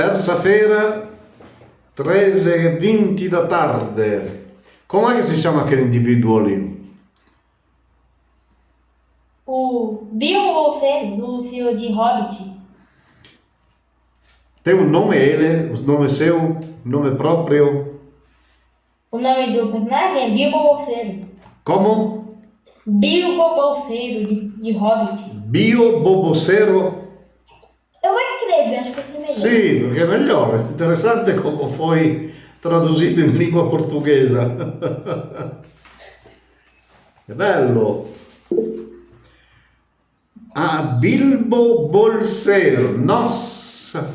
Terça-feira, 13h20 da tarde. Como é que se chama aquele indivíduo ali? O Bilbo Bolseiro, do filme de Hobbit. Tem um nome ele, um nome seu, um nome próprio? O nome do personagem é Bilbo Bolseiro. Como? Bilbo Bolseiro, de Hobbit. Bio Bobocero? Eu vou escrever, acho que vai ser melhor. Sì, perché è meglio, è interessante come poi tradusito in lingua portoghese. È bello. Ah, Bilbo Bolseiro. Nossa!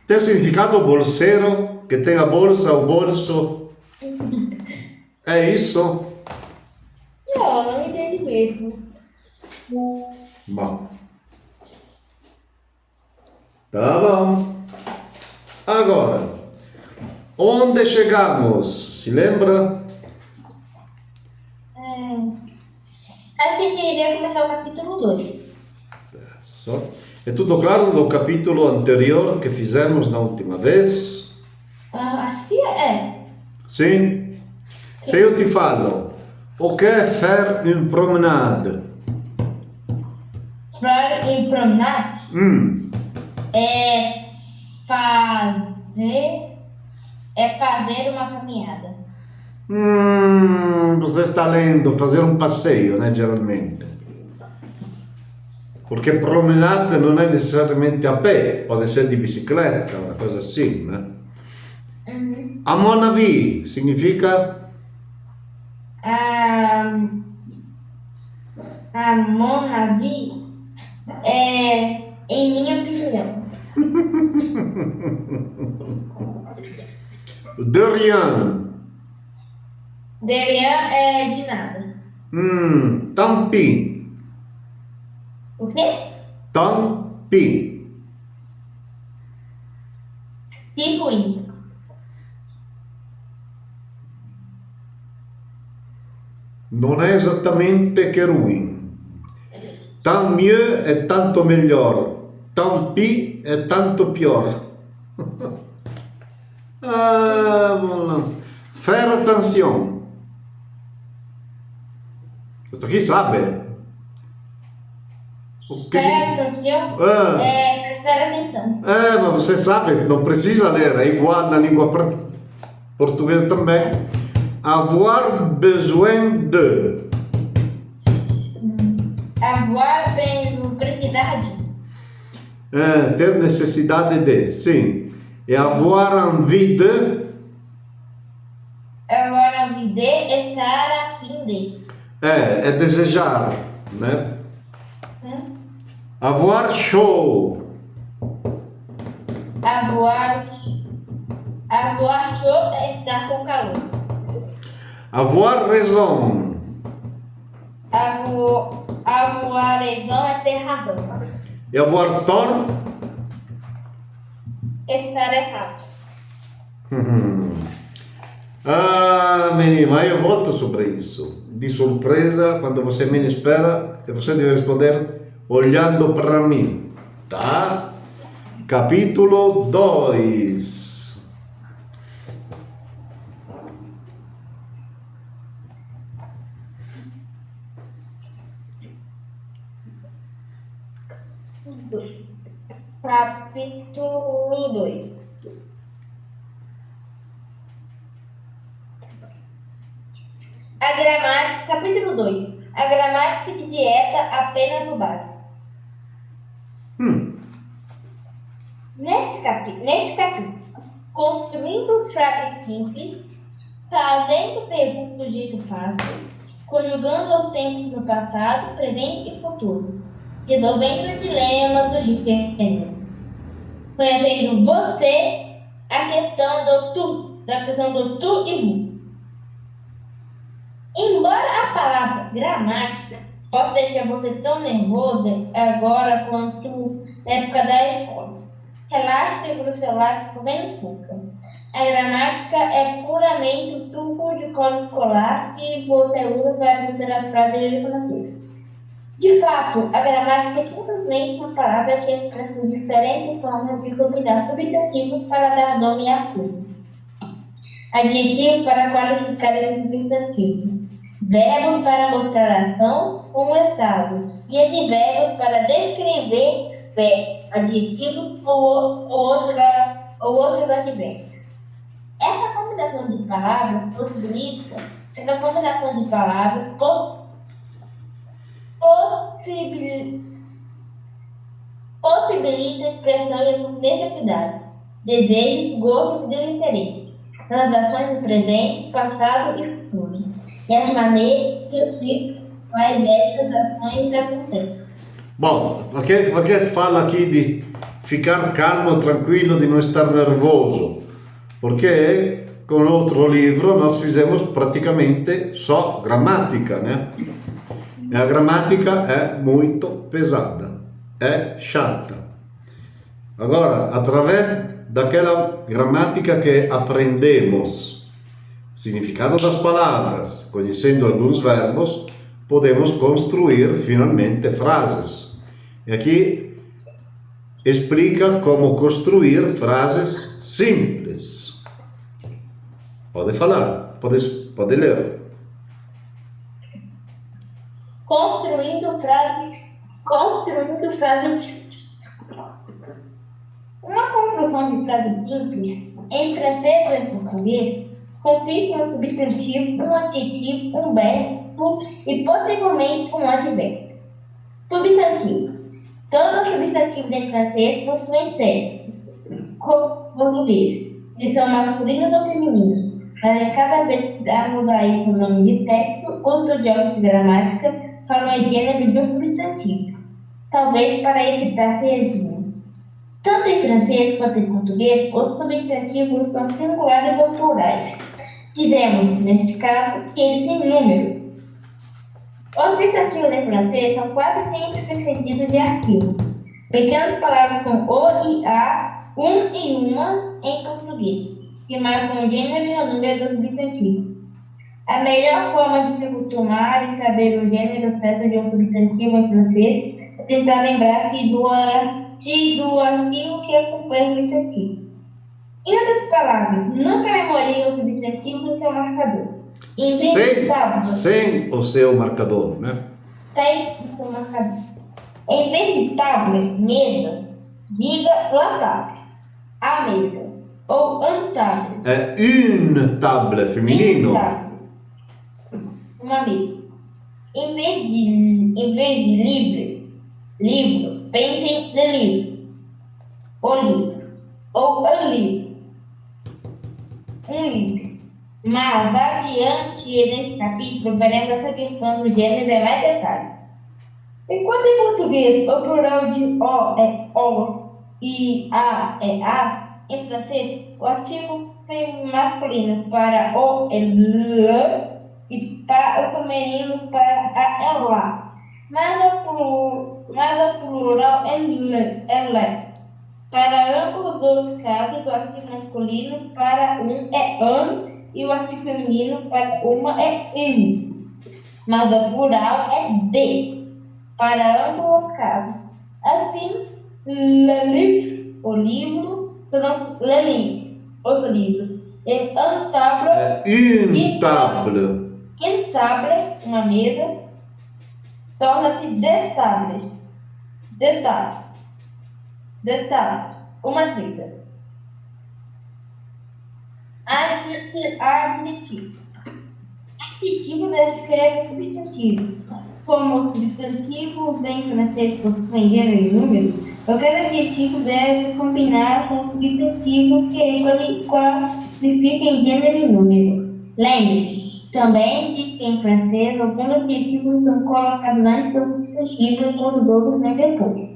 Tem o significado bolseiro? Que tem a bolsa, o bolso? É isso? Não, o nome dele mesmo. Bom. Tá bom. Agora, onde chegamos? Se lembra? Acho que a gente iria começar o capítulo 2. Só. É tudo claro no capítulo anterior que fizemos na última vez? Acho que é. Sim? Se eu te falo, o que é faire une promenade? Faire une promenade Hum, é fazer, fazer uma caminhada. você está lendo fazer um passeio, né, geralmente. Porque promenade não é necessariamente a pé, pode ser de bicicleta, uma coisa assim, né? A mon avis significa A mon avis é em minha opinião. de rien. De rien é de nada. Tant pis. O quê? Tant pis. Que ruim. Non è esattamente che ruim. Tant mieux è tanto melhor. Tant pis è tanto pior. Ah, voilà. Faire attention. Questo aqui sabe? O que Prestar atenção Ah. é prestar atenção. mas você sabe, não precisa ler, é igual na língua portuguesa também. Avoir besoin de. Avoir vem do precisar de. Ter necessidade de, sim. E avoir envie de. Agora me dê estar a fim de. É desejar, né? Avoir chaud. Avoir chaud é estar com calor. Avoir raison. Avoir raison é ter razão. E avoir tort. Estar errado. Menino, aí eu volto sobre isso. De surpresa, quando você menos espera, e você deve responder olhando para mim. Tá? Capítulo 2. Capítulo 2. A gramática, capítulo 2. A gramática de dieta apenas o básico. Neste capítulo, construindo frases simples, fazendo perguntas do jeito fácil, conjugando o tempo no passado, presente e futuro, resolvendo dilemas do gênero, conhecendo você, a questão do tu e vu. Embora a palavra gramática possa deixar você tão nervosa agora quanto na época da escola, relaxe, segura o seu lápis com menos força. A gramática é puramente o truco de cola escolar que você usa para fazer as frases de francês. De fato, a gramática é simplesmente uma palavra que expressa diferentes formas de combinar substantivos para dar nome a assunto, adjetivos para qualificar esse substantivo, verbos para mostrar a ação ou o estado, e advérbios para descrever adjetivos ou outros advérbios. Essa combinação de palavras possibilita expressão de suas necessidades, desejos, gostos e interesses, nas ações do presente, passado e futuro, e as maneiras que os filhos quais estas ações acontecem. Bom, perché fala aqui de ficar calmo, tranquilo, de não estar nervoso? Porque com outro livro nós fizemos praticamente só gramática, né? E a gramática é muito pesada, é chata. Agora, através daquela gramática que aprendemos, significado das palavras, conhecendo alguns verbos, podemos construir finalmente frases. E aqui explica como construir frases simples. Pode falar, pode ler. Construindo frases. Uma construção de frase simples, em francês ou em português, consiste em um substantivo, um adjetivo, um verbo e possivelmente um advérbio. Substantivos. Todos os substantivos em francês possuem sexo, como português. Eles são masculinos ou femininos, mas em cada vez que damos a isso o nome de sexo, os estudiosos de gramática falam em gênero de um substantivo, talvez para evitar piadinha. Tanto em francês quanto em português, os substantivos são singulares ou plurais. Dizemos, neste caso, que eles têm número. Os substantivos em francês são quase sempre precedidos de artigos, pequenas palavras com o e a, um e uma em português, que marcam o gênero e o número do substantivo. A melhor forma de se acostumar e saber o gênero certo de um substantivo em francês é tentar lembrar-se do artigo que acompanha o substantivo. Em outras palavras, nunca memorie o substantivo no seu marcador. Sem o seu marcador, né? Sem o seu marcador. Em vez de tablets, mesas, diga la table, a mesa, ou un table. É une table, feminino. Uma mesa. Em vez de livro, pense no livro, o livro, ou o livro, um livro. Mas, adiante neste capítulo, veremos essa questão do gênero em mais detalhes. Enquanto em português o plural de o é os e a é as, em francês o artigo masculino para o é le e para o feminino para a é la. Mas o plural é le. Para ambos os casos, o artigo masculino para um é an e o artigo feminino para uma é in. Mas o plural é des, para ambos os casos. Assim, le livre, o livro, são le livres, os livros. E un table, Une table. Une table, uma mesa, torna-se des tables, de table, umas mesas. Adjetivos. Adjetivo descreve substantivos. Como o substantivo vem francês possui gênero e número, qualquer adjetivo deve combinar com substantivos que qualificam gênero e número. Lembre-se também de que em francês alguns adjetivos são colocados antes do substantivo enquanto os outros vêm depois.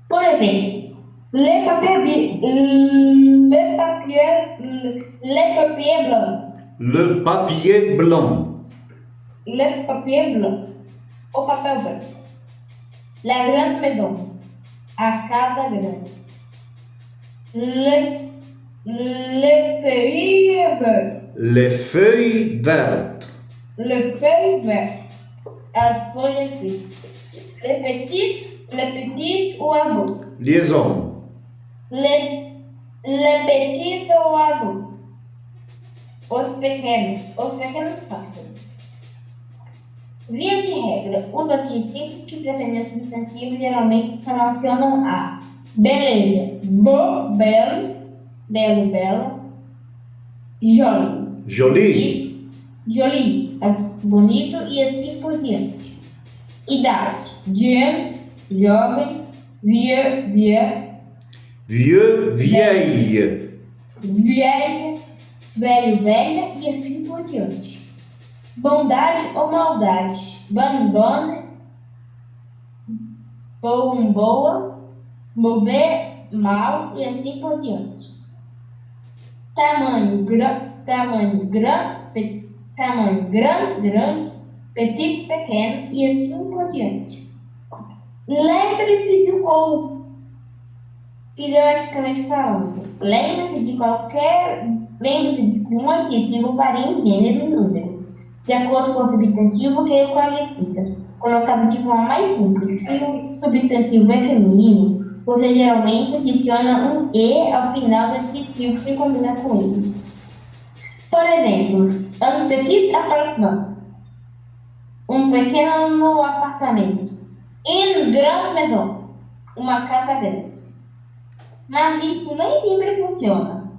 Por exemplo, le papier blanc. Le papier blanc. Le papier blanc. O papel branco. La grande maison. A casa grande. Les feuilles vertes. Les feuilles vertes. Les feuilles vertes. As folhas verdes. Le petit oiseau. Liaison. Le petit oiseau. Os pequenos pássaros. Via de regra, os adjetivos que precedem o substantivo geralmente relacionam a beleza, belo, bela, Jolie. joli, bonito e assim por diante. Idade, jeune, jovem, vieux, Vieux, vieille. velho, velha e assim por diante. Bondade ou maldade, bonne, boa, mover, mal e assim por diante. Tamanho, grande, petit, pequeno e assim por diante. Lembre-se de como, periodicamente falando, lembre-se de um adjetivo varia em gênero e número, de acordo com o substantivo que ele qualifica. Colocado de forma mais simples, se o substantivo é feminino, você geralmente adiciona um E ao final do adjetivo que combina com ele. Por exemplo, un petit appartement, um pequeno apartamento. Une grande maison, uma casa grande. Mas isso nem sempre funciona.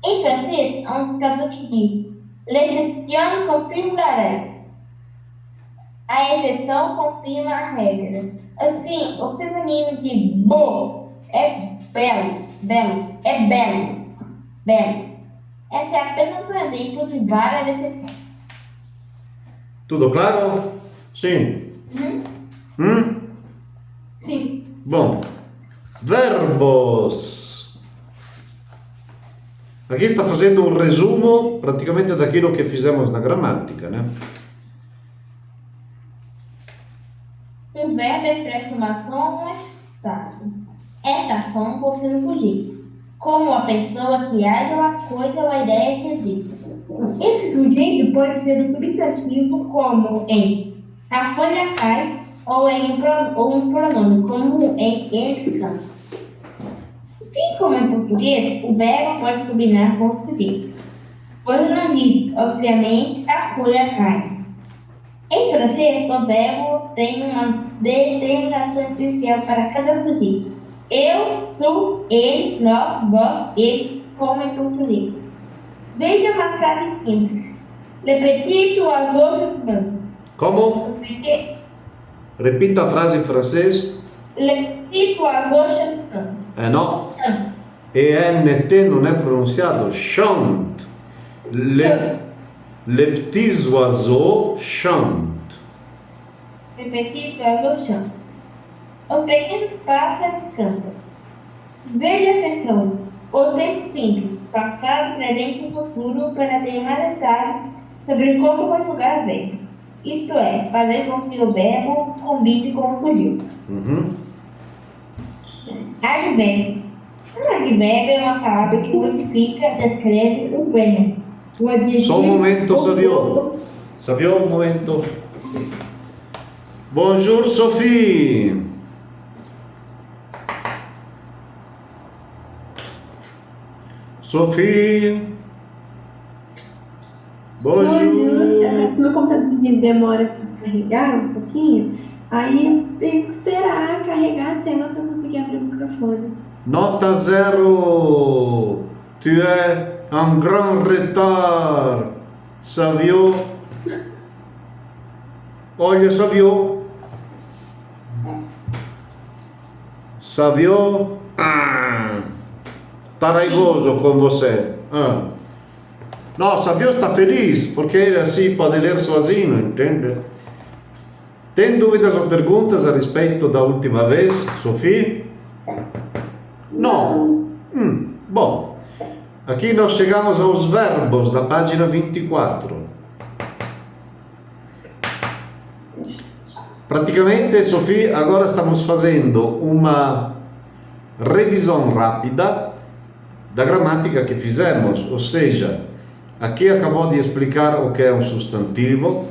Em francês, há um ditado que diz: l'exception confirme la règle. A exceção confirma a regra. Assim, o feminino de beau é belo. Esse é apenas um exemplo de várias exceções. Tudo claro? Sim. Sim. Bom, verbos. Aqui está fazendo um resumo praticamente daquilo que fizemos na gramática, né? Um verbo expressa uma ação ou um estado. Essa ação pode ser um sujeito, como a pessoa que age ou a coisa ou a ideia que existe. Esse sujeito pode ser um substantivo, como em a folha cai, ou um pronome, como em ele canta. Assim como em português, o verbo pode combinar com o sujeito. Pois não diz, obviamente, a folha cai. Em francês, os verbos têm uma determinação especial para cada sujeito. Eu, tu, ele, nós, vós, ele, como em português. Veja uma frase simples. Le petit oiseau chante. Como? Repita a frase em francês. Le petit oiseau chante. Não. ENT non è pronunciato. Chante. Les petits oiseaux chantent. Le petit oiseau chante. Os pequenos pássaros cantam. Veja a seção. O tempo simples, passado, presente e futuro, para ter mais detalhes sobre como conjugar verbos. Isto é, fazer com que o verbo combine com o sujeito. Advérbio. Um advérbio é uma palavra que modifica, descreve um verbo. O adjetivo. Só um momento, Savio, um momento. Bonjour, Sophie. Sophie. Bonjour. Se meu computador demora para carregar um pouquinho, aí eu tenho que esperar carregar a tela para conseguir abrir o microfone. Nota 0. Tu es en grand retard. Savio. Olha, Savio. Savio. Está raivoso com você. Não, Savio está feliz, porque ele assim pode ler sozinho, entende? Tem dúvidas ou perguntas a respeito da última vez, Sophie? Não. Bom, aqui nós chegamos aos verbos da página 24. Praticamente, Sophie, agora estamos fazendo uma revisão rápida da gramática que fizemos, ou seja, aqui acabou de explicar o que é um substantivo,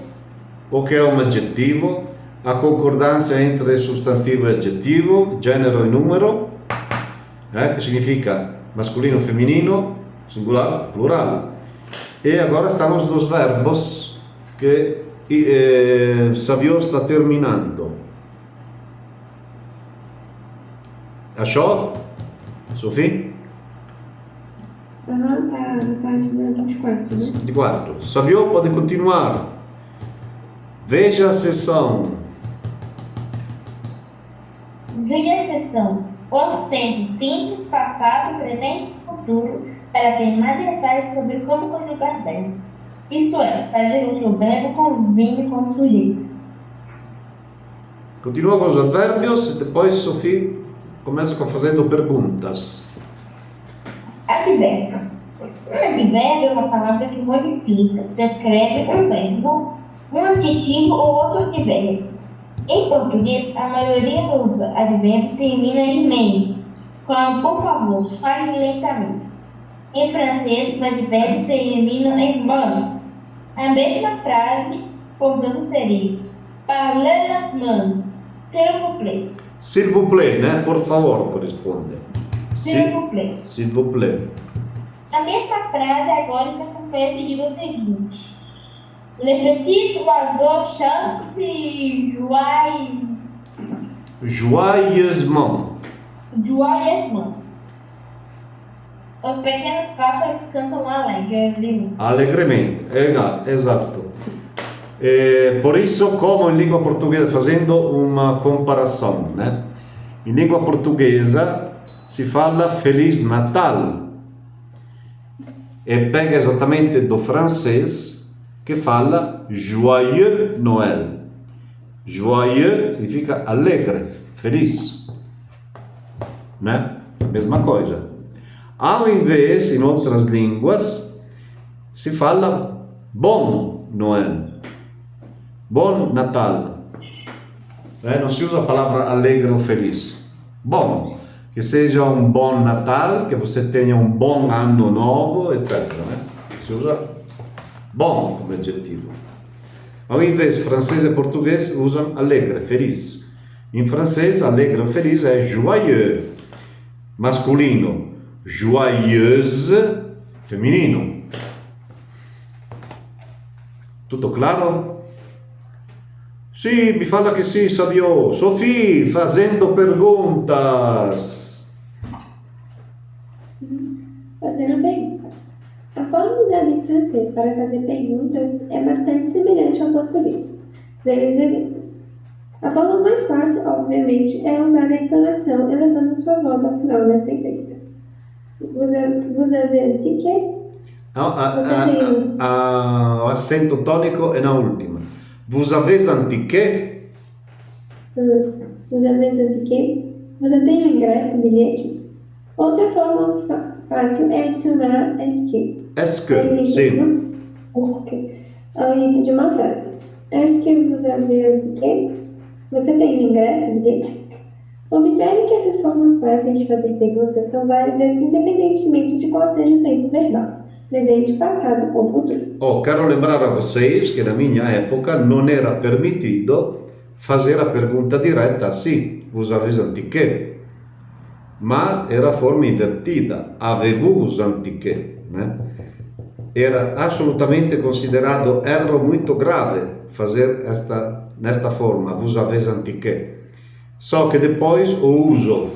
o que é um adjetivo, a concordância entre substantivo e adjetivo, gênero e número, que significa masculino, feminino, singular, plural. E agora estamos nos verbos que Savio está terminando. Achou, Sofia? Aham, tá na página 24, né? 24. Savio pode continuar. Veja a sessão. Veja a seção. Os tempos simples, passado, presente e futuro, para ter mais detalhes sobre como conjugar verbo. Isto é, fazer uso do verbo convindo com o sujeito. Continua com os advérbios e depois Sofia começa fazendo perguntas. Advérbios. Um advérbio é uma palavra que modifica, descreve um verbo, um adjetivo ou outro advérbio. Em português, a maioria dos advérbios termina em meio, como por favor, fale lentamente. Em francês, o advérbio termina em man. A mesma frase, portanto, seria parlez maintenant, s'il vous plaît. S'il vous plaît, né? Por favor, corresponde. S'il vous plaît. S'il vous plaît. A mesma frase agora está completa e diz o seguinte: Le petit oiseau chante Joyeusement. joyeusement. Os pequenos pássaros cantam alegremente. Alegremente, esatto. Por isso, como em língua portuguesa, fazendo uma comparação, né? Em língua portuguesa si fala Feliz Natal e pega exatamente do francês que fala Joyeux Noël. Joyeux significa alegre, feliz, né? Mesma coisa. Ao invés, em outras línguas, si fala Bon Noël, Bon Natal. Não si usa a palavra alegre ou feliz. Bom, que seja um bom Natal, que você tenha um bom ano novo, etc. Si usa bom come adjetivo. Ao invés, francês e português usam alegre, feliz. Em francês, alegre ou feliz é joyeux, masculino. Joyeuse, feminino. Tutto claro? Sì, mi fala che sì, Savio. Sofia, fazendo perguntas. Fazendo perguntas. A forma usada em francês para fazer perguntas é bastante semelhante ao português. Veja os exemplos. A forma mais fácil, obviamente, é usar a entonação elevando sua voz ao final da sentença. Vous avez un ticket? O acento tônico é na última. Vous avez un ticket? Vous avez un ticket? Você tem um ingresso, um bilhete? Outra forma fácil é adicionar est-ce que. Est-ce que, sim. Ao início de uma frase. Est-ce que vous avez un ticket? Você tem um ingresso, um bilhete? Observe que essas formas fáceis de fazer perguntas são válidas independentemente de qual seja o tempo verbal, presente, passado ou futuro. Quero lembrar a vocês que na minha época não era permitido fazer a pergunta direta assim, vous avez un ticket? Mas era a forma invertida, avez-vous un ticket? Né? Era assolutamente considerado erro muito grave fazer nesta forma, vous avez un ticket. Só que depois o uso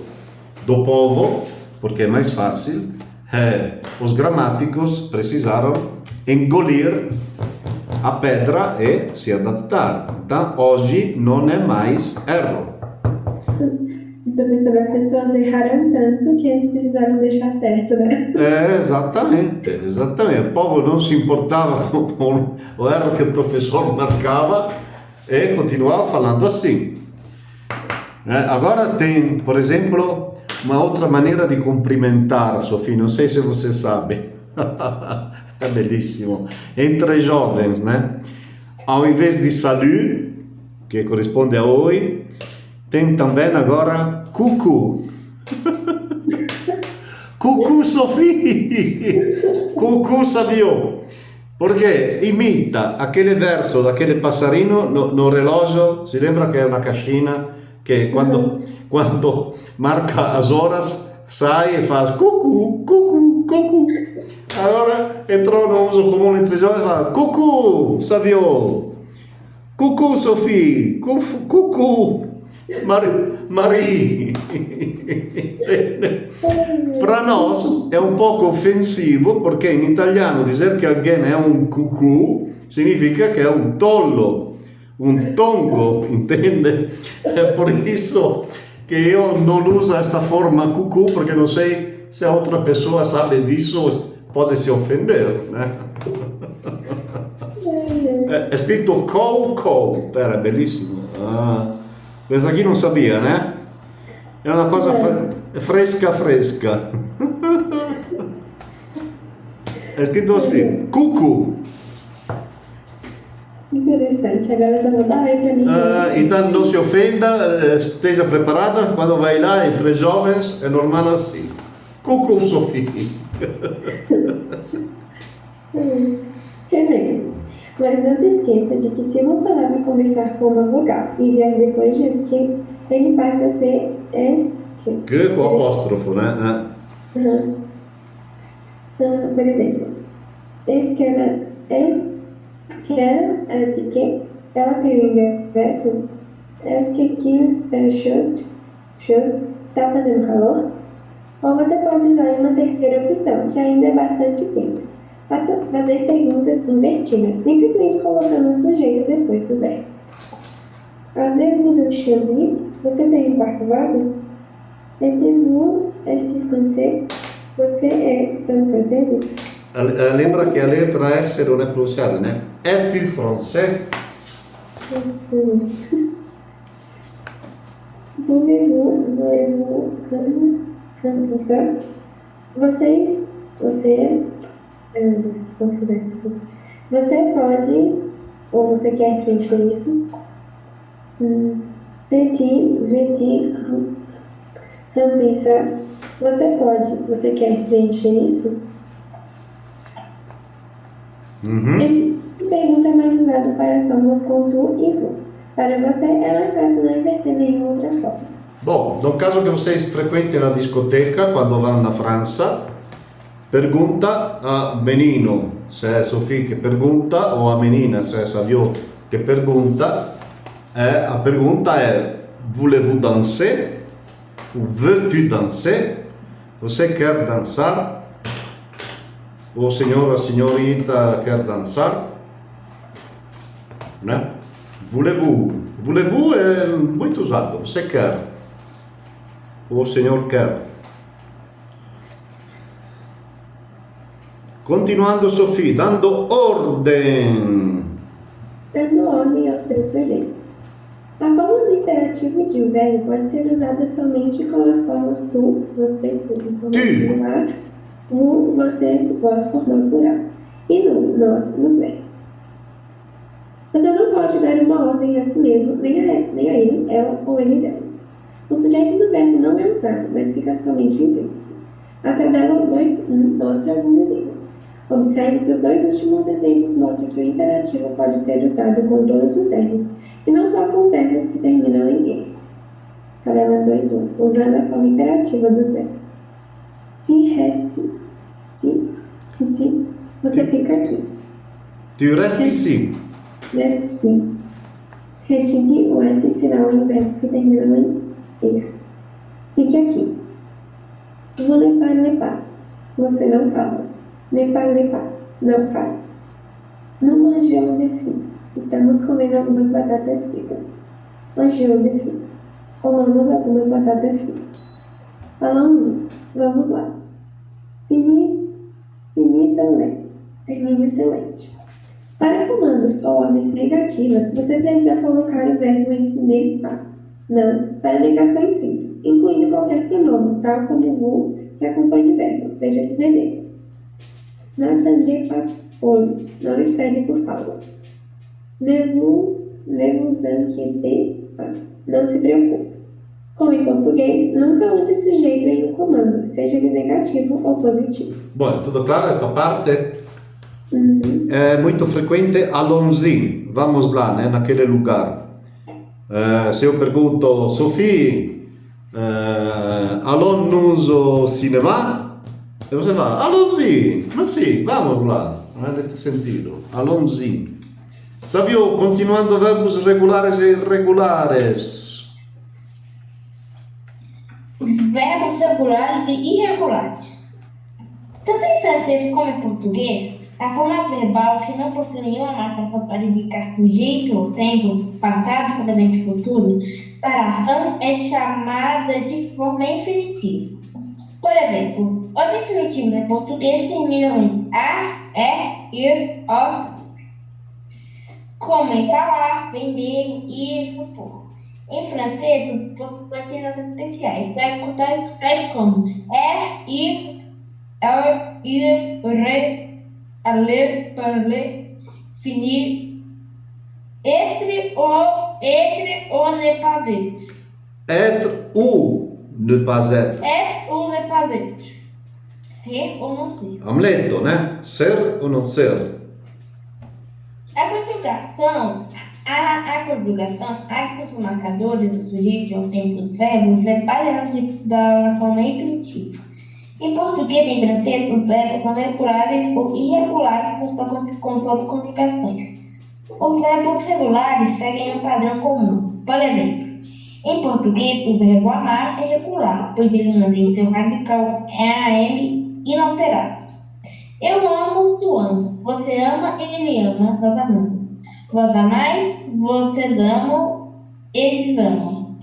do povo, porque é mais fácil, os gramáticos precisaram engolir a pedra e se adaptar. Então, hoje não é mais erro. Estou pensando, as pessoas erraram tanto que eles precisaram deixar certo, né? Exatamente. O povo não se importava com o erro que o professor marcava e continuava falando assim. Agora tem, por exemplo, uma outra maneira de cumprimentar, Sofia, não sei se você sabe. É belíssimo. Entre jovens, né? Ao invés de salut, que corresponde a oi, tem também agora coucou. Coucou, Sofia! Coucou, Savio! Perché imita aquele verso daquele passarinho no relógio, si lembra che è una cascina che quando marca as horas sai e fa cucù, cucù, cucù. Allora entrò no uso comune entre giovani e fa cucù, Savio, cucù Sofì, cucù Marie. Para nós è un poco offensivo perché in italiano dizer che alguém è un cucù significa che è un tollo, un tongo, intende? È per isso che io non uso questa forma cucù perché non sei se altra pessoa sabe disso pode se offendere. È scritto cou, è bellissimo. Questa aqui non sabia, né? È una cosa fresca. È scritto così, cucù. Interessante, agora eu só vou dar oi pra mim. Então não se ofenda, esteja preparada, quando vai lá entre jovens é normal assim. Cucù, Sofia. Perfeito. Mas não se esqueça de que se uma palavra começar com uma vogal e vier depois de esque, ele passa a ser esque. Que com apóstrofo, né? Por exemplo, esquerda, que ela tem o verso esque está fazendo calor. Ou você pode usar uma terceira opção, que ainda é bastante simples. Fazer perguntas invertidas, simplesmente colocando o sujeito depois do verbo. Avez-vous un chéri? Você tem um quarto vago? Êtes-vous français? Você são franceses? Lembra que a letra S non è pronunciata, né? Es-tu français? Voulez-vous pensar? Você pode, ou você quer preencher isso? Veti, pensar. Você quer preencher isso? Esse tipo de pergunta é mais usado para somos com tu e vous. Para você é mais fácil não inverter nenhuma outra forma. Bom, no caso che vocês frequentem a discoteca quando vanno na França, pergunta a menino se è Sofì che pergunta o a menina se è Savio che pergunta. A pergunta è voulez-vous danser? Ou veux-tu danser? Você quer dançar? O senhor, a senhorita quer dançar? Né? Voulez-vous? Voulez-vous é muito usado. Você quer? O senhor quer? Continuando, Sofia, dando ordem. Dando ordem aos seus sujeitos. A forma do imperativo de um verbo pode ser usada somente com as formas tu, você, tu, singular, vous, vocês, vós, formando plural, e no, nós, nos verbos. Você não pode dar uma ordem a si mesmo, nem a ele, ela ou eles, elas. O sujeito do verbo não é usado, mas fica somente implícito. A tabela 2.1 mostra alguns exemplos. Observe que os dois últimos exemplos mostram que o imperativo pode ser usado com todos os verbos, e não só com verbos que terminam em E. Tabela 2.1, usando a forma imperativa dos verbos. Que reste, se, você fica aqui. Tu resti ici. Reste, sim. Retire o S final em verbos que terminam em E. Fique aqui. Vous ne parlez pas. Você não fala. Ne parlez pas. Não fala. Nous mangeons des fruits. Estamos comendo algumas batatas fritas. Mangeons des fruits. Comamos algumas batatas fritas. Allons-y. Vamos lá. Finir também. Termine excelente. Para comandos ou ordens negativas, você precisa colocar o verbo entre ne pas. Não, para negações simples, incluindo qualquer pronome, tal como vous, que acompanhe o verbo. Veja esses exemplos. N'attendez pas Paul. Não espere por Paulo. Ne vous inquiétez pas. Não se preocupe. Como em português, nunca use o sujeito em um comando, seja ele negativo ou positivo. Bom, tudo claro esta parte? É muito frequente allons-y, vamos lá, né, naquele lugar. Se eu pergunto, Sophie, allons-nous au cinéma? E você fala, allons-y, mas sim, vamos lá, nesse sentido, allons-y. Savio, continuando verbos regulares e irregulares. Verbos regulares e irregulares. Tanto em francês como em português, a forma verbal que não possui nenhuma marcação para indicar sujeito ou tempo, passado, presente e futuro, para a ação é chamada de forma infinitiva. Por exemplo, os infinitivos em português terminam em a, ir, os, como em falar, vender, ir, supor. Em francês, os substantivos especiais, tais como ir, aller, parler, finir, être ou ne pas être. Être ou ne pas être. Être ou ne pas être. Ser ou não ser. Hamleto, né? Ser ou não ser. A conjugação, a dos marcadores do sujeito ao tempo dos verbos é baseada da forma infinitiva. Em português e em francês, os verbos são regulares ou irregulares com suas conjugações. Os verbos regulares seguem um padrão comum. Por exemplo, em português, o verbo amar é regular, pois ele mantém seu radical AM inalterado. Eu amo, tu ama. Você ama, ele me ama, nós amamos. Vós amais, vocês amam, eles amam.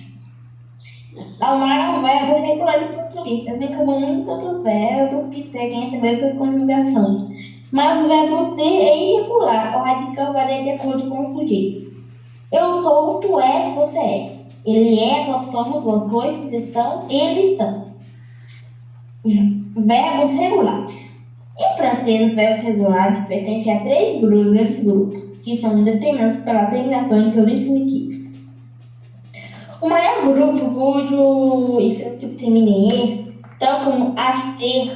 Amar é um verbo regular em português, assim como muitos outros verbos que seguem essa mesma conjugação. Mas o verbo ser é irregular, o radical varia de acordo com o sujeito. Eu sou, tu és, você é. Ele é, nós somos, vocês estão, eles são. Verbos regulares. Em francês, os verbos regulares pertencem a três grupos, que são determinados pela terminação de seus infinitivos. O maior grupo, cujo infinitivo termina em er, tal como acheter,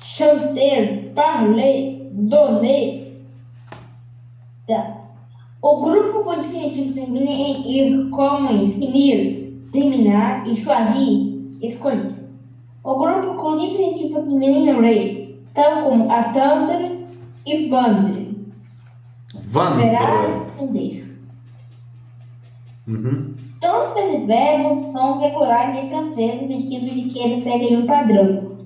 chanter, parler, donner. O grupo com infinitivo termina em ir, como em finir, terminar, e choisir, escolher. O grupo com infinitivo termina em re, tal como attendre e vendre. Esperar, entender. Todos esses verbos são regulares em francês no sentido de que eles seguem um padrão.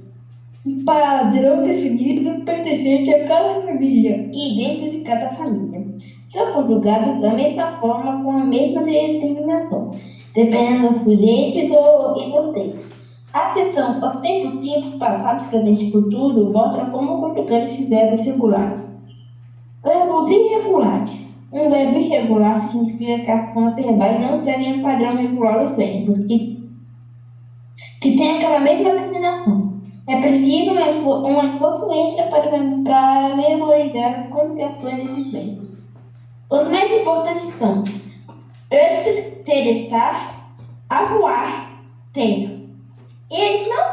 Um padrão definido pertencente a cada família e dentro de cada família. São conjugados da mesma forma, com a mesma determinação, dependendo do sujeito e dos tempos. A seção os tempos simples, passado, presente e futuro mostra como conjugar esses verbos regulares. Verbos irregulares. Um verbo irregular significa que as formas verbais não seguem o padrão regular dos verbos, que tem aquela mesma terminação. É preciso um esforço extra para memorizar as conjugações desses verbos. Os mais importantes são être, ter, estar, avoir, ter. Eles não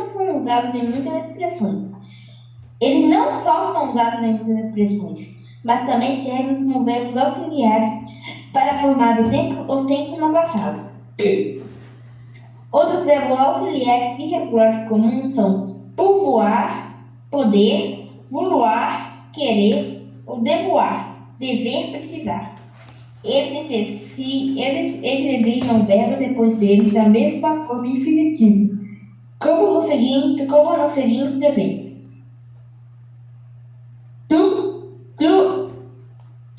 são usados em muitas expressões. Eles não só são usados em muitas expressões, mas também servem como verbos auxiliares para formar os tempos no passado. Outros verbos auxiliares irregulares comuns são pouvoir, poder, vouloir, querer, ou devoir, dever, precisar. Eles exigem um verbo depois deles da mesma forma infinitiva, como nos seguintes exemplos.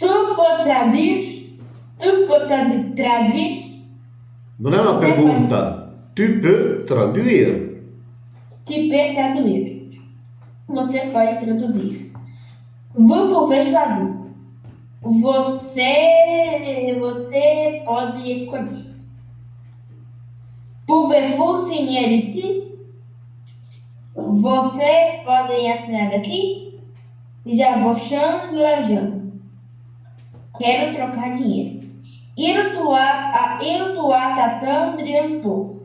Tu peux traduire. Non è una pergunta. Tu peux traduire. Tu peux traduire. Você pode traduzir. Vous pouvez choisir. Você pode escolher. Pouvez-vous signer ici? Vocês podem assinar aqui? Já vou changear. Quero trocar dinheiro. Il doit attendre un peu.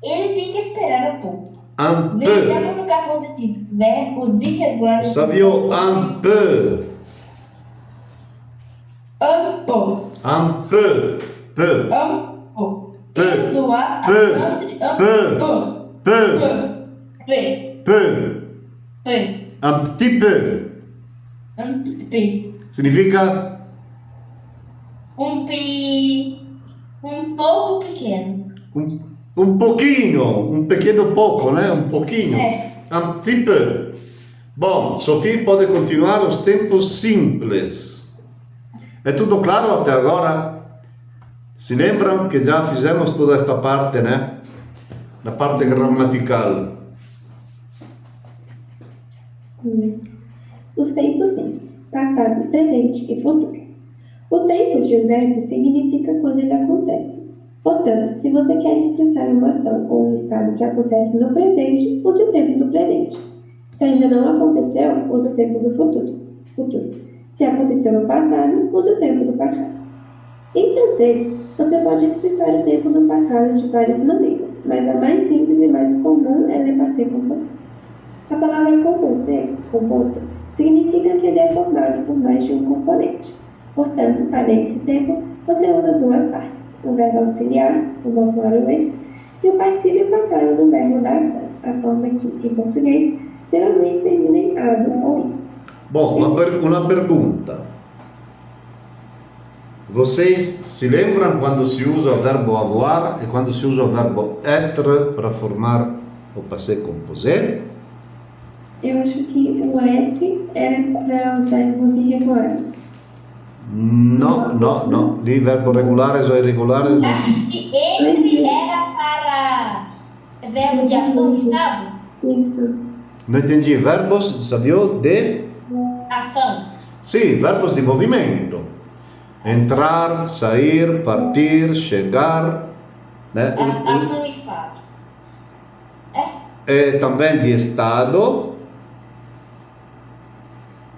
Ele tem que esperar um pouco. Un Veja peu. a colocação desses verbos irregulares. Savio un peu. Un peu. Un peu. Peu. Un peu. Peu. Indo a Peu. un Peu. peu. Peu. Peu. Peu. Peu. Un petit peu. Un peu. Significa Um pouco pequeno. un pochino, un pequeno poco, né? Un pochino. Un petit peu. Bom, Sofia pode continuar os tempos simples. É tudo claro até agora? Se lembram que já fizemos toda esta parte, né? Na parte gramatical. Sim. Os tempos simples, passado, presente e futuro. O tempo de um verbo significa quando ele acontece. Portanto, se você quer expressar uma ação ou um estado que acontece no presente, use o tempo do presente. Se ainda não aconteceu, use o tempo do futuro. Se aconteceu no passado, use o tempo do passado. Em francês, você pode expressar o tempo do passado de várias maneiras, mas a mais simples e mais comum é le passé composé. A palavra composto, significa que ele é formado por mais de um componente. Portanto, para esse tempo, você usa duas partes, o verbo auxiliar, o verbo auxiliar, e o particípio passado do verbo da ação, a forma que, em português, geralmente termina em ado ou i. Bom, uma pergunta. Vocês se lembram quando se usa o verbo avoir e quando se usa o verbo être para formar o passé composé? Eu acho que o être era para os verbos irregulares. No. Ni verbos regulares ou irregulares não. Acho que esse era para verbo de ação, estado? Isso. Não entendi. Verbos, sabia? De? Ação. Sim, verbos de movimento. Entrar, sair, partir, chegar. Né? Ação e estado. É também de estado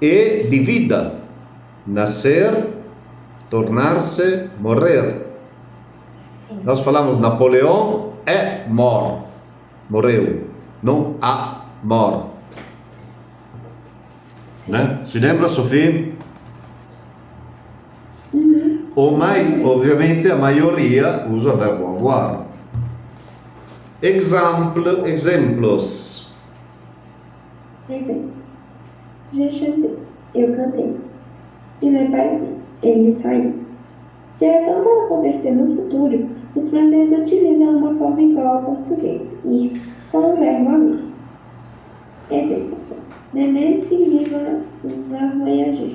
e de vida. Nascer, tornar-se, morrer. Nós falamos Napoleão é morreu, não a mor. Né? Se lembra, Sofia? Ou mais, obviamente, a maioria usa o verbo avoir. Exemplos. Exemplos. Je chantais, eu cantei. Il est parti, ele saiu. Se a ação vai acontecer no futuro, os franceses utilizam uma forma igual ao português, ir, com o verbo aller. Exemplo. Demain, Sylvie va voyager.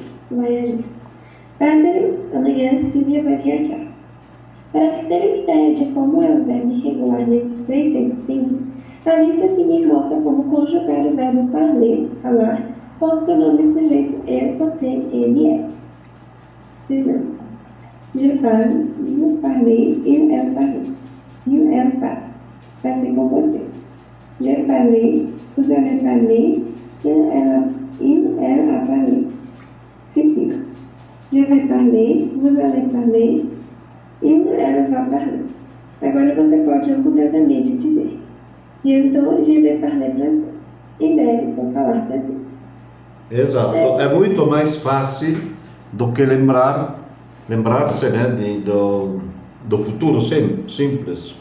Amanhã, Sylvia vai viajar. Para ter uma ideia de como é o verbo irregular nesses três tempos simples, a lista a seguir mostra como conjugar o verbo parler, falar, com os pronomes sujeito eu, você, ele, é. Por exemplo, je parle, vous parlez, il, elle parle. Il, elle parle. Passei com você. Je parlé, vous avez parlé, il, elle a parlé. Repito. Je vais parler, vous allez parler, il, elle va parler. Agora você pode orgulhosamente dizer: Bientôt, je vais parler français. Em breve, vou falar francês. Exato. É muito mais fácil do que lembrar-se, né, do futuro simples.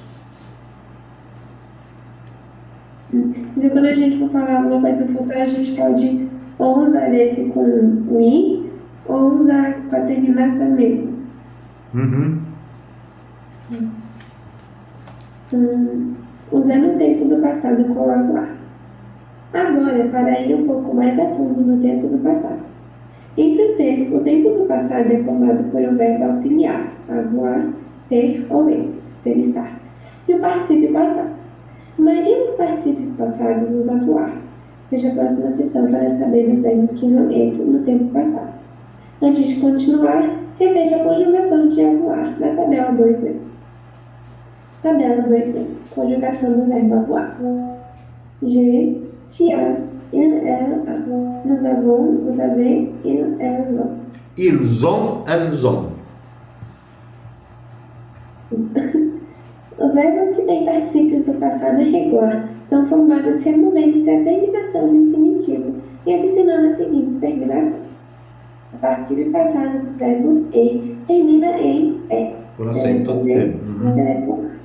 Então, quando a gente for falar alguma coisa no futuro, a gente pode ou usar esse com o i, ou usar com a terminação mesmo. Usando o tempo do passado com o avoir. Agora, para ir um pouco mais a fundo no tempo do passado. Em francês, o tempo do passado é formado por um verbo auxiliar, avoir, ter ou être, ser, estar, e o particípio passado. A maioria dos particípios passados usa avoir. Veja a próxima sessão para saber dos verbos que não entram no tempo passado. Antes de continuar, reveja a conjugação de avoir na tabela 2.2. Tabela 2.2. Conjugação do verbo avoir. Je, tu as, il, elle, a. Nous avons, vous avez, il, elles ont. Ils ont, elles ont. Os verbos que têm particípios do passado irregular são formados removendo-se a terminação do infinitivo e adicionando as seguintes terminações. O particípio passado dos verbos e termina em é. Com acento T. Telefonar.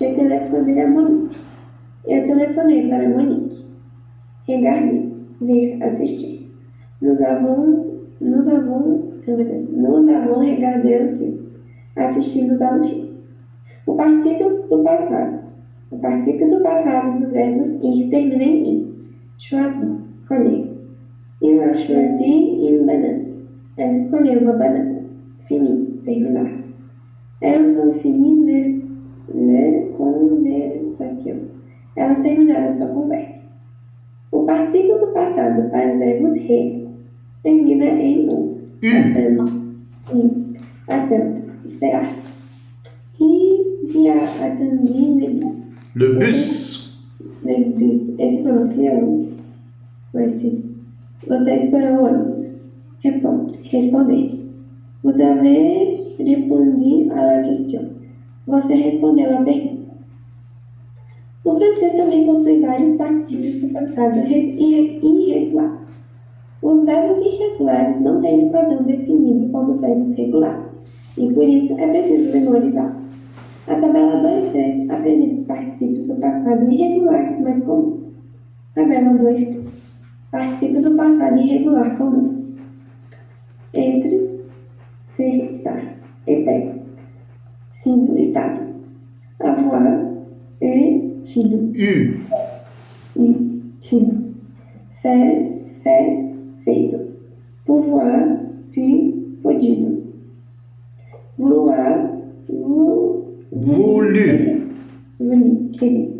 Eu telefonei a Monique. Eu telefonei para Monique. Regarder. Ver, assistir. Nous avons regardé o filme. Assistimos ao filme. O particípio do passado. O particípio do passado dos verbos ir termina em i. Choisir, escolher. Il a choisi une banane. Ela escolheu uma banana. Finir, terminar. Elles ont fini leur conversation. Elas terminaram sua conversa. O particípio do passado para os verbos re termina em u. Attendre, esperar. Il a attendu Le bus. le bus. Esse pronuncia o. Você esperou o ônibus. Responder. Vous avez répondu à la question. Você respondeu à pergunta. O francês também possui vários particípios do passado irregulares. Os verbos irregulares não têm um padrão definido como os verbos regulares, e por isso é preciso memorizá-los. A tabela 2.3 apresenta os particípios do passado irregulares mais comuns. Tabela 2.3. Particípio do passado irregular comum. Entre, ser, estar. Était. Sido, estado. Avoir, tido. Tido. Faire, feito. Pouvoir, podido. Vouloir, Voulu. Querido.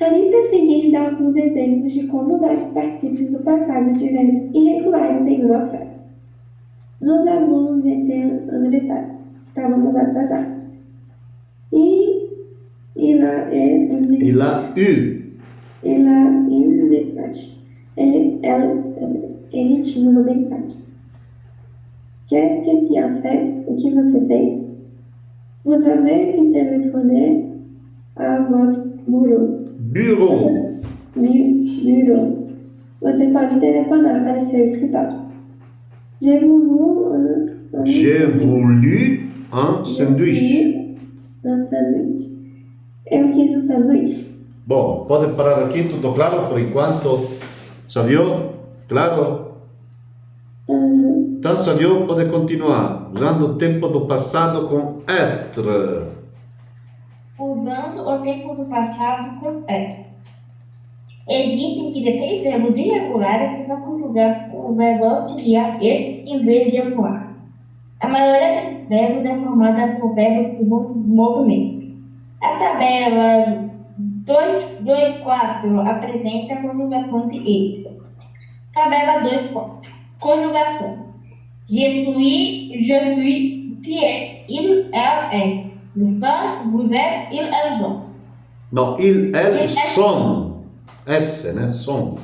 A lista a seguir dá alguns exemplos de como usar os particípios do passado de verbos irregulares em uma frase. Nous avons été en retard. Estávamos atrasados. Il a eu une mensagem. Ele tinha uma mensagem. Qu'est-ce que tu as fait? O que você fez? Vous avez que téléphoner à votre bureau. Bureau. Bureau. Você pode telefonar para seu escritório. J'ai voulu un sanduíche. Um sanduíche. Eu quis um sanduíche. Bom, pode parar aqui, tudo claro por enquanto? Saviou? Claro? Então, Saviou pode continuar, usando o tempo do passado com être. Usando o tempo do passado com être. Existem 16 verbos irregulares que são conjugados com o verbo auxiliar être em vez de avoir. A maioria desses verbos é formada por verbos de movimento. A tabela 2.4 apresenta a conjugação de être. Tabela 2.4. Conjugação. Je suis, tu es, il, elle, est. Nous sommes, vous êtes, ils, elles ont. Não, elles sont. S, né? Som.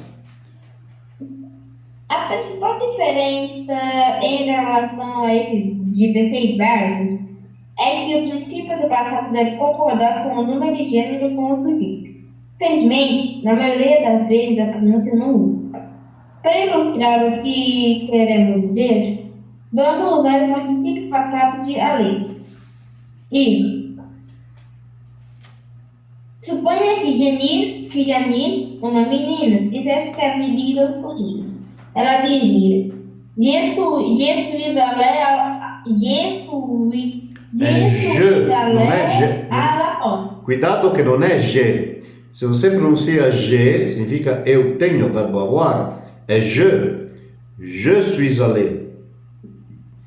A principal diferença em relação a esses 16 verbos é que o princípio do passado deve concordar com o número de gênero com o sujeito. Felizmente, na maioria das vezes, a pronúncia não usa. Para ilustrar o que queremos dizer, vamos usar o particípio passado de ale. E suponha que Janine, uma menina, quisesse ter medidas corridas. Ela dizia: Je suis allée à la poste. Cuidado que não é je. Se você pronuncia je, significa eu tenho, o verbo avoir. É je. Je suis allé.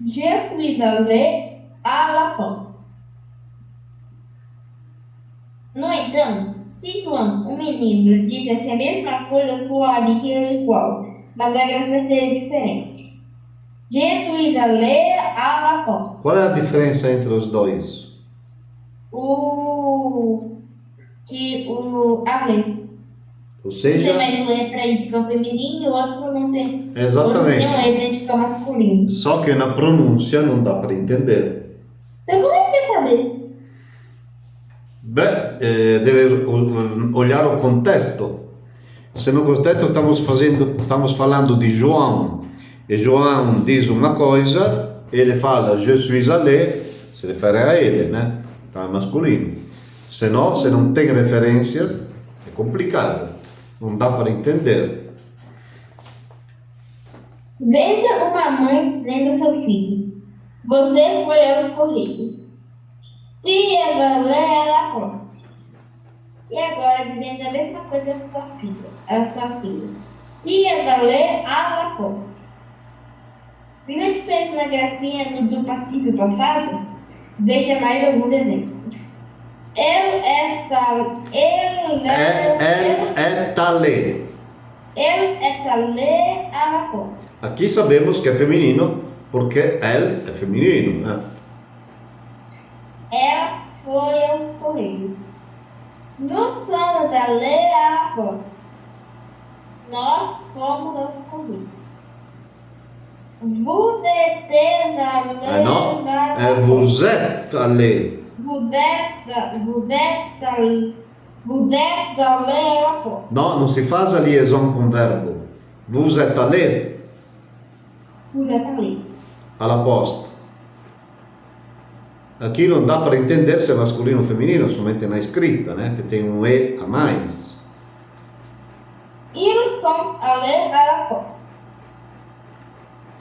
Je suis allée à la poste. No entanto, se João, o menino, dissesse a mesma coisa, sua amiga era igual, mas a graça seria diferente. Je suis allée à la poste. Qual é a diferença entre os dois? Allée. Ou seja, tem mais letra indica feminino e o outro não tem. exatamente. Outro tem letra indica masculino. Só que na pronúncia não dá para entender. Então como é que vai saber? Beh, deve olhar o contexto. Se no contexto estamos falando di João, e João diz uma coisa, ele fala je suis allé, se refere a ele, né? Então é masculino. Se não tem referências, é complicado, não dá para entender. Veja uma mãe dizendo ao seu filho: você foi ao correio. Tia Valéria Lacoste. E agora dizendo a mesma coisa à sua filha. Tia Valéria Lacoste. Viu a diferença na gracinha do particípio passado? Veja mais alguns exemplos. Elle est allée à la poste. Aqui sabemos que é feminino porque elle é feminino, né? Ela foi aos correios. Nous sommes allés à la poste. Nós fomos aos correios. Vous étiez allés Não, à la é poste. vous êtes allé. Vous êtes allés à la poste. Não se faz a liaison com verbo. Vous êtes allé Vous êtes allés. à la poste. Aqui não dá para entender se é masculino ou feminino, somente na escrita, né? Que tem um E a mais. Ils sont allés à la poste.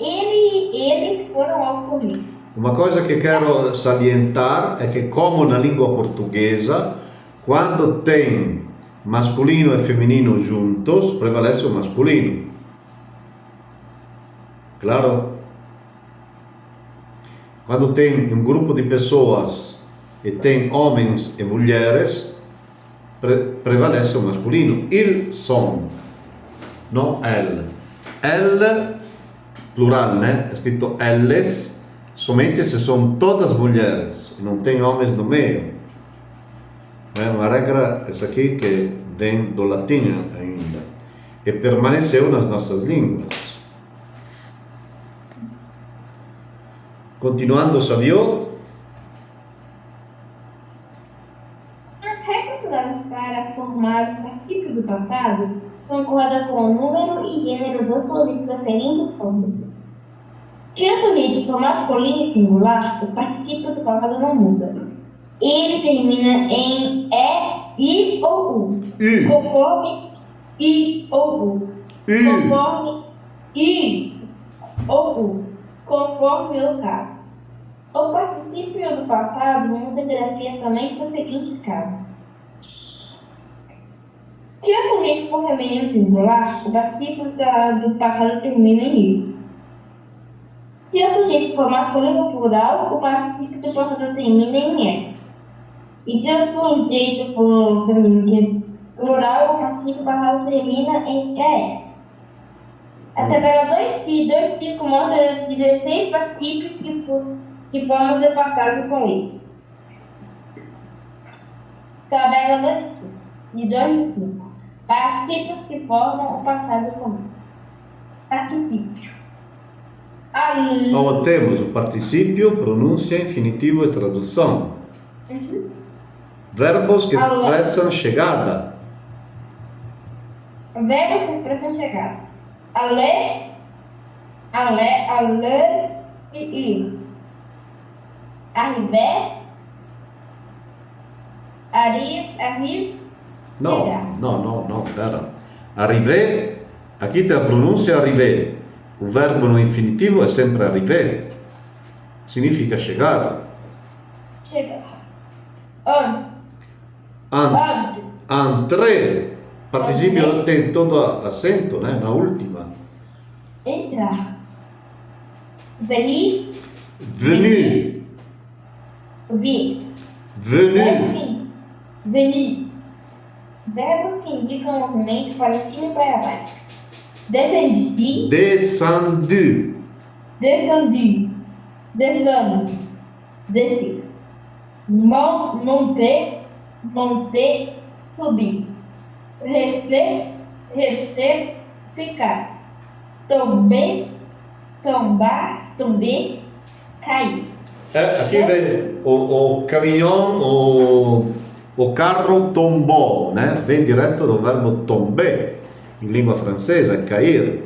Eles foram aos correios. Uma coisa que quero salientar é que, como na língua portuguesa, quando tem masculino e feminino juntos, prevalece o masculino. Claro? Quando tem um grupo de pessoas e tem homens e mulheres, prevalece o masculino. Ils sont, não elle. Elle, plural, né? É escrito elles, somente se são todas mulheres, não tem homens no meio. É uma regra, essa aqui, que vem do latim ainda, e permaneceu nas nossas línguas. Continuando, Savio. As regras usadas para formar o particípio do passado concordam com o número e gênero dos políticos da seguinte forma. Se o político for masculino e singular, o particípio do passado não muda. Ele termina em E, I ou U. Conforme I ou U. Conforme I ou U. Conforme o caso. O particípio do passado muda grafia somente nos seguintes casos. Se o sujeito for feminino singular, o particípio do passado termina em I. Se o sujeito for masculino plural, o particípio do passado termina em S. E se o sujeito for feminino plural, o particípio do passado termina em ES. A tabela 2.5 mostra os 16 particípios que formam o passado com eles. Tabela 2.5. Particípios que formam o passado com eles. Particípio. Então, temos o particípio, pronúncia, infinitivo e tradução. Verbos que expressam chegada. Verbos que expressam chegada. Aller e ir. Arriver, arrive, chegar. Não, pera. Arriver, aqui tem a pronúncia arriver. O verbo no infinitivo é sempre arriver. Significa chegar. Chegar. Entrer. Particípio tem todo acento, né? Na última. Entrar. Venir. Venu. Vir. Venu. Venir. Verbos que indicam movimento para cima e para baixo. Descendi. Descendu. Descendu. Descendo. Descer. Monter. Subir. Rester, ficar. Tombar, cair. Aqui vem o caminhão, o O carro tombou, né? Vem direto do verbo tomber, em língua francesa, cair.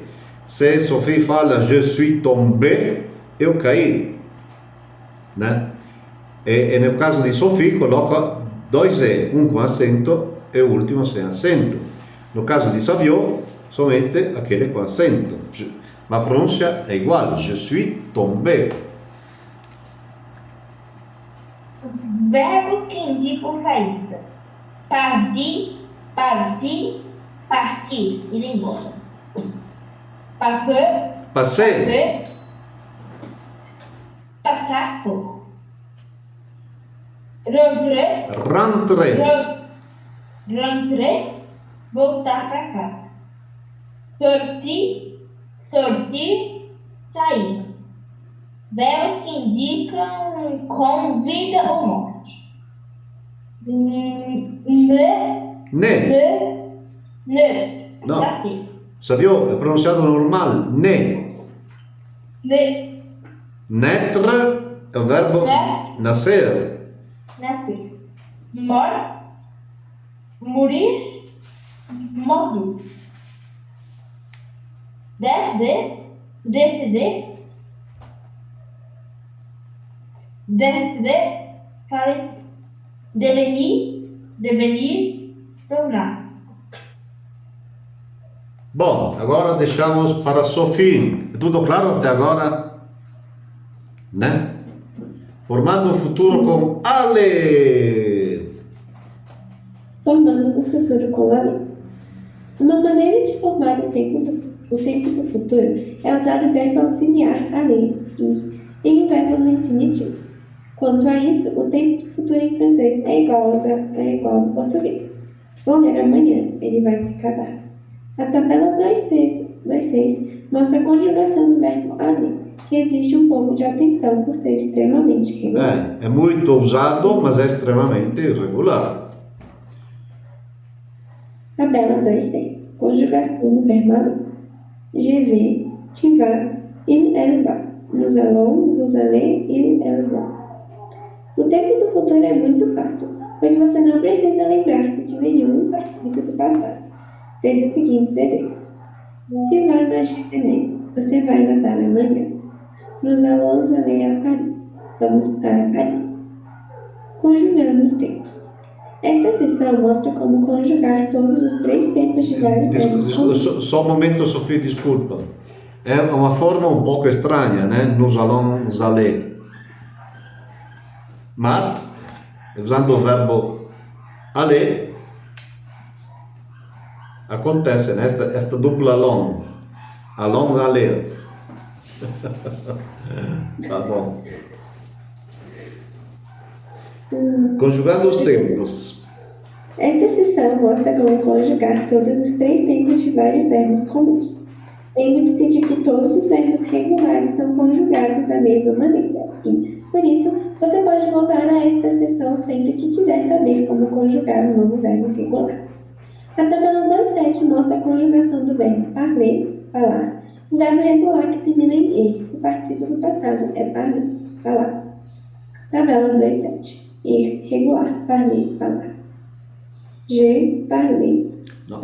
Se Sophie fala je suis tombé, eu caí, né? E no caso di Sophie coloca dois E, um com acento e o último sem acento. No caso di Savio, somente aquele com acento. Ma a pronúncia é igual, je suis tombé. Verbos que indicam saída. Partir, partir, partir, ir embora. Passar, Passei, passar por. Rentrer, rentré, rentrer, voltar para casa. Sortir, sortir, sair. Verbos que indicam com vida ou morte. Ne, né? Não. Nascer. Savio é pronunciado normal, né? Ne, Naître é o verbo Né. nascer. nascer. Morir, morrer. Decidir, falecer. Devenir, tornar-se. Bom, agora deixamos para Sophie. É tudo claro até agora? Né? Formando o futuro com Ale. Formando o futuro com a lei. Uma maneira de formar o tempo do futuro é usar o verbo auxiliar a lei, ir, em um verbo no infinitivo. Quanto a isso, o tempo do futuro em francês é igual ao português. Vou ler amanhã, ele vai se casar. A tabela 2.6 mostra a conjugação do verbo aller, que exige um pouco de atenção por ser extremamente regular. É muito usado, mas é extremamente irregular. Tabela 2.6. Conjugação do verbo aller. Je vais, tu vas, il, elle va. Nous allons, vous allez, il, elle va. O tempo do futuro é muito fácil, pois você não precisa lembrar-se de nenhum particípio do passado. Veja os seguintes exemplos. Tu vas nager demain. Você vai nadar amanhã. Nous allons aller à Paris. Vamos para Paris. Conjugando os tempos. Esta seção mostra como conjugar todos os três tempos de vários verbos. Só um momento, Sophie, desculpa. É uma forma um pouco estranha, né? Nous allons aller. Mas, usando o verbo aller, acontece, né? Esta dupla allons. Allons aller. Tá bom. Conjugando os tempos. Esta seção mostra como conjugar todos os três tempos de vários verbos comuns. Lembre-se de que todos os verbos regulares são conjugados da mesma maneira e, por isso, você pode voltar a esta seção sempre que quiser saber como conjugar um novo verbo regular. A tabela 2.7 mostra a conjugação do verbo parler, falar, um verbo regular que termina em e. O particípio do passado é parler, falar. Tabela 2.7. Ir, regular, parler, falar. Je parle. Não.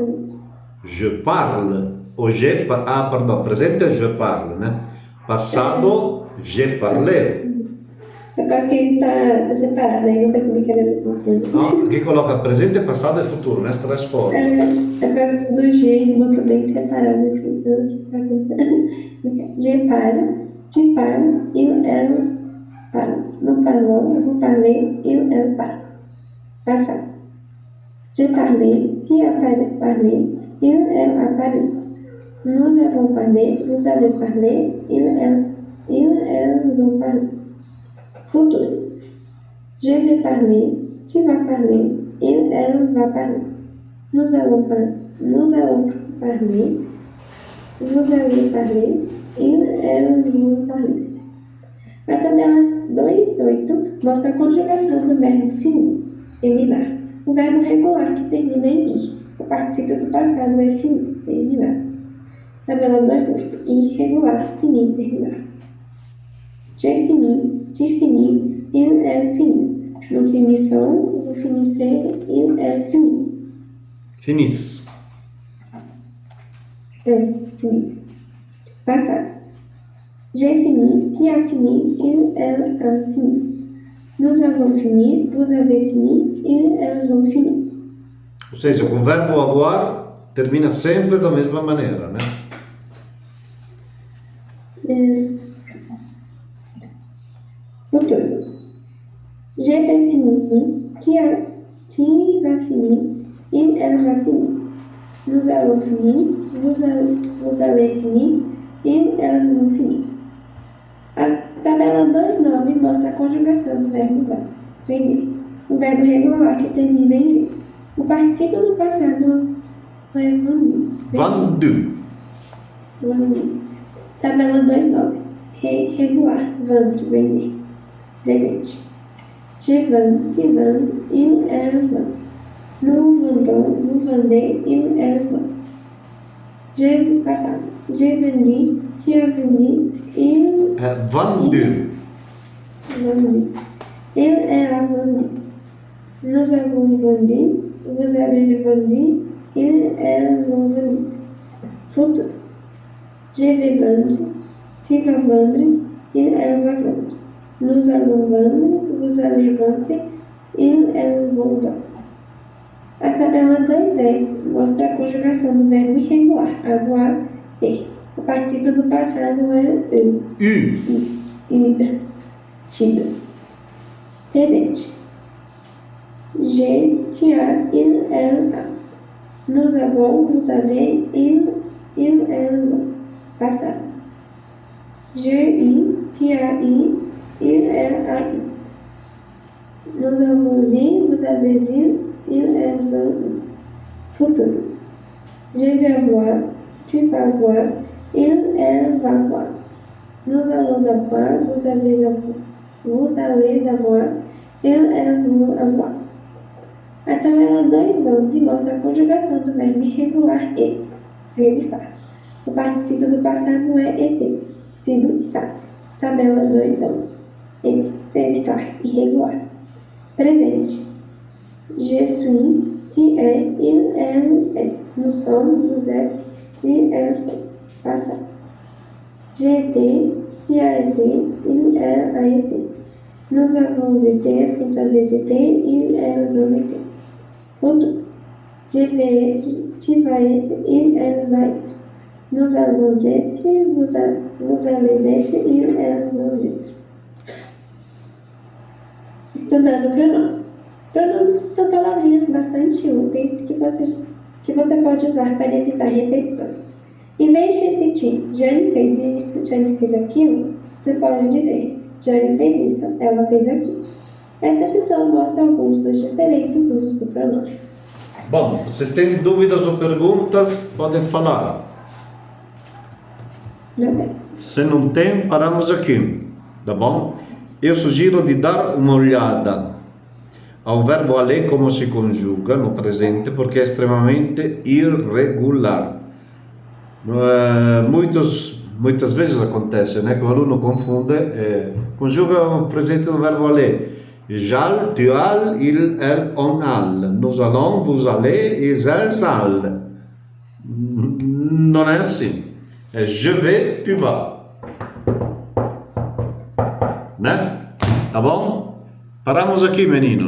Je parle. O je, perdão, presente é je parle, né? Passado, je parle. Eu acho que ele tá separado, aí eu percebi que era a mesma coisa. Não, aqui coloca presente, passado e futuro, nas três formas. É por causa do G, ele botou bem separado aqui. Je parle, tu parles, il, elle parle. Nous parlons, vous parlez, il, elle parle. Passado. Je parlais, tu as parlé, il, elle a parlé. Nous avons parlé, vous avez parlé, il, elles ont parlé. Futuro. Je vais parler, tu vas parler, il, elle va parler. Nous allons parler, vous allez parler, il, elles vont parler. A tabela 2.8 mostra a conjugação do verbo finir, terminar. O verbo regular que termina em ir. O particípio do passado é finir, terminar. Tabela 2.8. Irregular, finir, terminar. J'ai fini, tu finis, il, elle finit. Nous finissons, vous finissez, il, elle finit. Finisse. Finisse. Passado. J'ai fini, tu as fini, il, elle a fini. Nous avons fini, vous avez fini, ils, elles ont fini. Ou seja, o verbo avoir termina sempre da mesma maneira, né? Futuro. Je vais finir, tu vas finir, il, elle va finir. Nous allons finir, vous allez finir, ils, elles vont finir. A tabela 2.9 mostra a conjugação do verbo vender, o verbo regular que termina em V. O particípio do passado é vendu. Vendu. Vendu. Tabela 2.9. Regular, vendre, vender. Presente. Je vends, tu vends, il, elle vend. Nous vendons, vous vendez, il, elle vend. Je passado. J'ai vendu, tu as vendu, il, Vendu. vendu. Il, elle a vendu. Nous avons vendu, vous avez vendu, ils, elles ont vendu. Futuro. Je vais vendre, tu vas vendre, il, elle va vendre. Nous allons vendre, vous allez vendre, ils, elles vont vendre. A tabela 2.10 mostra a conjugação do verbo irregular, avoir, ter. O particípio do passado é eu. Tido. Presente. J'ai, tu as, il, elle a. Nous avons, vous avez, il, elles ont. Passado. J'ai eu, tu as eu, il, elle a eu. Nous avons eu, vous avez eu, il, elles ont eu. Futuro. Je vais voir, tu vas voir, il, elle va voir. Nous allons avoir, vous allez avoir, il, elles vont avoir. A tabela 2.11 mostra a conjugação do verbo irregular e, ser, estar. O particípio do passado é et, sido, estar. Tabela 2.11. Et, ser, estar, irregular. Presente. Je suis, tu es, il, elle est. Nous sommes, vous êtes, ils, elles sont. Passado. J'ai été, tu as été, il, elle a été. Nous avons été, vous avez été, ils, elles ont été. Futuro. Je vais être, tu vas être, il, elle va être. Nous allons être, vous allez être, il, elles vont être. Estudando pronomes. Pronomes são palavrinhas bastante úteis que você pode usar para evitar repetições. Em vez de repetir, Jane fez isso, Jane fez aquilo, você pode dizer, Jane fez isso, ela fez aquilo. Esta seção mostra alguns dos diferentes usos do pronome. Bom, se tem dúvidas ou perguntas, podem falar. Não tem. Se não tem, paramos aqui, tá bom? Eu sugiro de dar uma olhada ao verbo aller como se conjuga no presente, porque é extremamente irregular. Muitas vezes acontece, né, que o aluno confunde, conjuga o presente do verbo aller. J'all, tu all, il, elle, on all. Nous allons, vous allez, ils, elles, all. Não é assim. É je vais, tu vas. Né? Tá bom? Paramos aqui, menino.